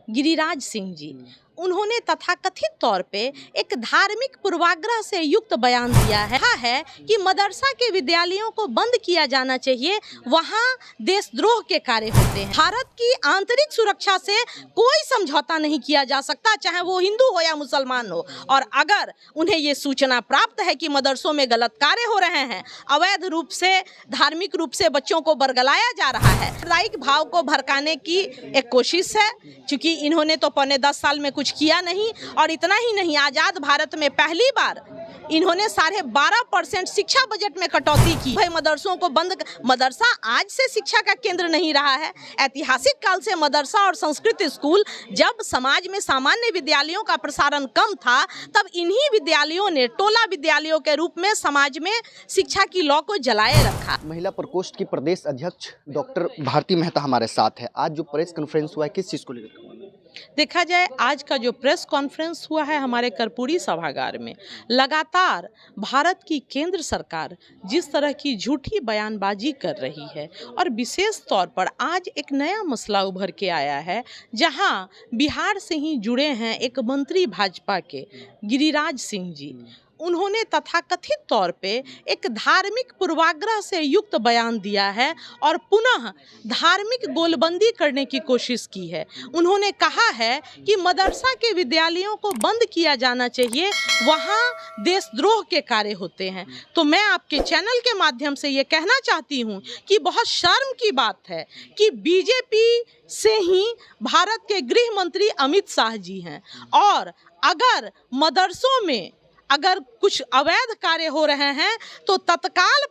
गिरिराज सिंह जी, उन्होंने तथाकथित तौर पे एक धार्मिक पूर्वाग्रह से युक्त बयान दिया है कि मदरसा के विद्यालयों को बंद किया जाना चाहिए, वहाँ देशद्रोह के कार्य होते हैं। भारत की आंतरिक सुरक्षा से कोई समझौता नहीं किया जा सकता, चाहे वो हिंदू हो या मुसलमान हो। और अगर उन्हें ये सूचना प्राप्त है कि मदरसों में गलत कार्य हो रहे हैं, अवैध रूप से धार्मिक रूप से बच्चों को बरगलाया जा रहा है, सांप्रदायिक भाव को भड़काने की एक कोशिश है। क्योंकि इन्होंने तो पौने 10 साल में कुछ किया नहीं, और इतना ही नहीं, आजाद भारत में पहली बार इन्होंने 12.5% शिक्षा बजट में कटौती की। भाई मदरसों को बंद, मदरसा आज से शिक्षा का केंद्र नहीं रहा है। ऐतिहासिक काल से मदरसा और संस्कृत स्कूल, जब समाज में सामान्य विद्यालयों का प्रसारण कम था, तब इन्हीं विद्यालयों ने टोला विद्यालयों के रूप में समाज में शिक्षा की लौ को जलाए रखा। महिला प्रकोष्ठ की प्रदेश अध्यक्ष डॉक्टर भारती मेहता हमारे साथ है। आज जो प्रेस कॉन्फ्रेंस हुआ है, किस चीज़ को लेकर? देखा जाए, आज का जो प्रेस कॉन्फ्रेंस हुआ है हमारे कर्पूरी सभागार में, लगातार भारत की केंद्र सरकार जिस तरह की झूठी बयानबाजी कर रही है, और विशेष तौर पर आज एक नया मसला उभर के आया है, जहां बिहार से ही जुड़े हैं एक मंत्री भाजपा के गिरिराज सिंह जी, उन्होंने तथाकथित तौर पे एक धार्मिक पूर्वाग्रह से युक्त बयान दिया है और पुनः धार्मिक गोलबंदी करने की कोशिश की है। उन्होंने कहा है कि मदरसा के विद्यालयों को बंद किया जाना चाहिए, वहाँ देशद्रोह के कार्य होते हैं। तो मैं आपके चैनल के माध्यम से ये कहना चाहती हूँ कि बहुत शर्म की बात है कि बीजेपी से ही भारत के गृह मंत्री अमित शाह जी हैं, और अगर मदरसों में अगर कुछ अवैध कार्य हो रहे हैं तो तत्काल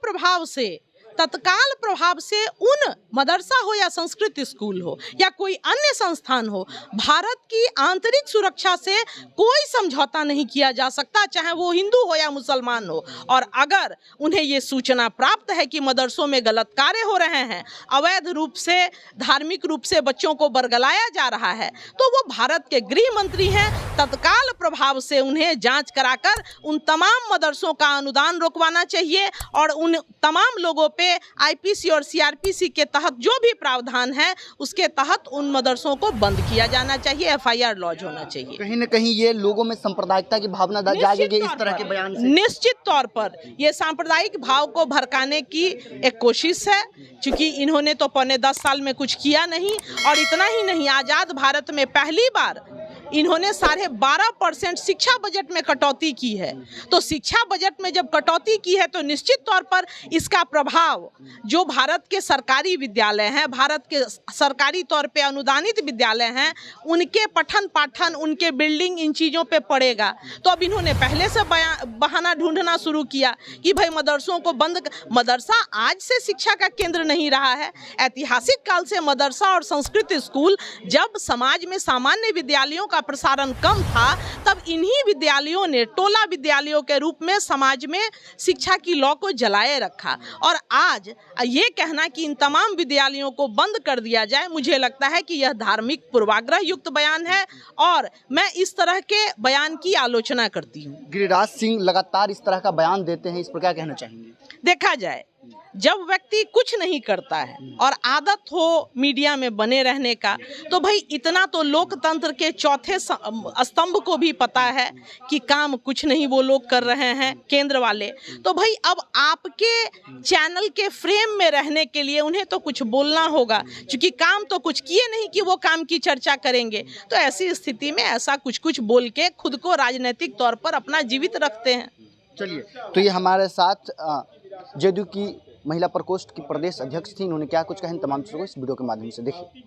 प्रभाव से उन मदरसा हो या संस्कृत स्कूल हो या कोई अन्य संस्थान हो, भारत की आंतरिक सुरक्षा से कोई समझौता नहीं किया जा सकता, चाहे वो हिंदू हो या मुसलमान हो। और अगर उन्हें ये सूचना प्राप्त है कि मदरसों में गलत कार्य हो रहे हैं, अवैध रूप से धार्मिक रूप से बच्चों को बरगलाया जा रहा है, तो वो भारत के गृह मंत्री हैं। तत्काल प्रभाव से उन्हें जांच कराकर उन तमाम मदरसों का अनुदान रोकवाना चाहिए, और उन तमाम लोगों पे आईपीसी और सीआरपीसी के तहत जो भी प्रावधान है उसके तहत उन मदरसों को बंद किया जाना चाहिए, एफआईआर लॉन्च होना चाहिए। कहीं न कहीं ये लोगों में सांप्रदायिकता की भावना जागेगी इस तरह के बयान से। निश्चित तौर पर ये सांप्रदायिक भाव को भड़काने की एक कोशिश है, क्योंकि इन्होंने तो पौने 10 साल में कुछ किया नहीं, और इतना ही नहीं, आजाद भारत में पहली बार इन्होंने 12.5% शिक्षा बजट में कटौती की है। तो शिक्षा बजट में जब कटौती की है तो निश्चित तौर पर इसका प्रभाव जो भारत के सरकारी विद्यालय हैं, भारत के सरकारी तौर पे अनुदानित विद्यालय हैं, उनके पठन पाठन, उनके बिल्डिंग, इन चीज़ों पे पड़ेगा। तो अब इन्होंने पहले से बहाना ढूंढना शुरू किया कि भाई मदरसों को बंद, मदरसा आज से शिक्षा का केंद्र नहीं रहा है। ऐतिहासिक काल से मदरसा और संस्कृत स्कूल, जब समाज में सामान्य विद्यालयों का प्रसारण कम था, तब इन्हीं विद्यालयों ने टोला विद्यालयों के रूप में समाज में शिक्षा की लौ को जलाए रखा। और आज ये कहना कि इन तमाम विद्यालयों को बंद कर दिया जाए, मुझे लगता है कि यह धार्मिक पूर्वाग्रह युक्त बयान है, और मैं इस तरह के बयान की आलोचना करती हूँ। गिरिराज सिंह लगातार इस तरह का बयान देते हैं, इस पर क्या कहना चाहेंगे? देखा जाए, जब व्यक्ति कुछ नहीं करता है और आदत हो मीडिया में बने रहने का, तो भाई इतना तो लोकतंत्र के चौथे स्तंभ को भी पता है कि काम कुछ नहीं वो लोग कर रहे हैं केंद्र वाले। तो भाई अब आपके चैनल के फ्रेम में रहने के लिए उन्हें तो कुछ बोलना होगा, क्योंकि काम तो कुछ किए नहीं कि वो काम की चर्चा करेंगे। तो ऐसी स्थिति में ऐसा कुछ बोल के खुद को राजनीतिक तौर पर अपना जीवित रखते हैं। चलिए, तो ये हमारे साथ जेडीयू की महिला प्रकोष्ठ की प्रदेश अध्यक्ष थी। उन्होंने क्या कुछ कहा, इन तमाम चीज़ों को इस वीडियो के माध्यम से देखिए।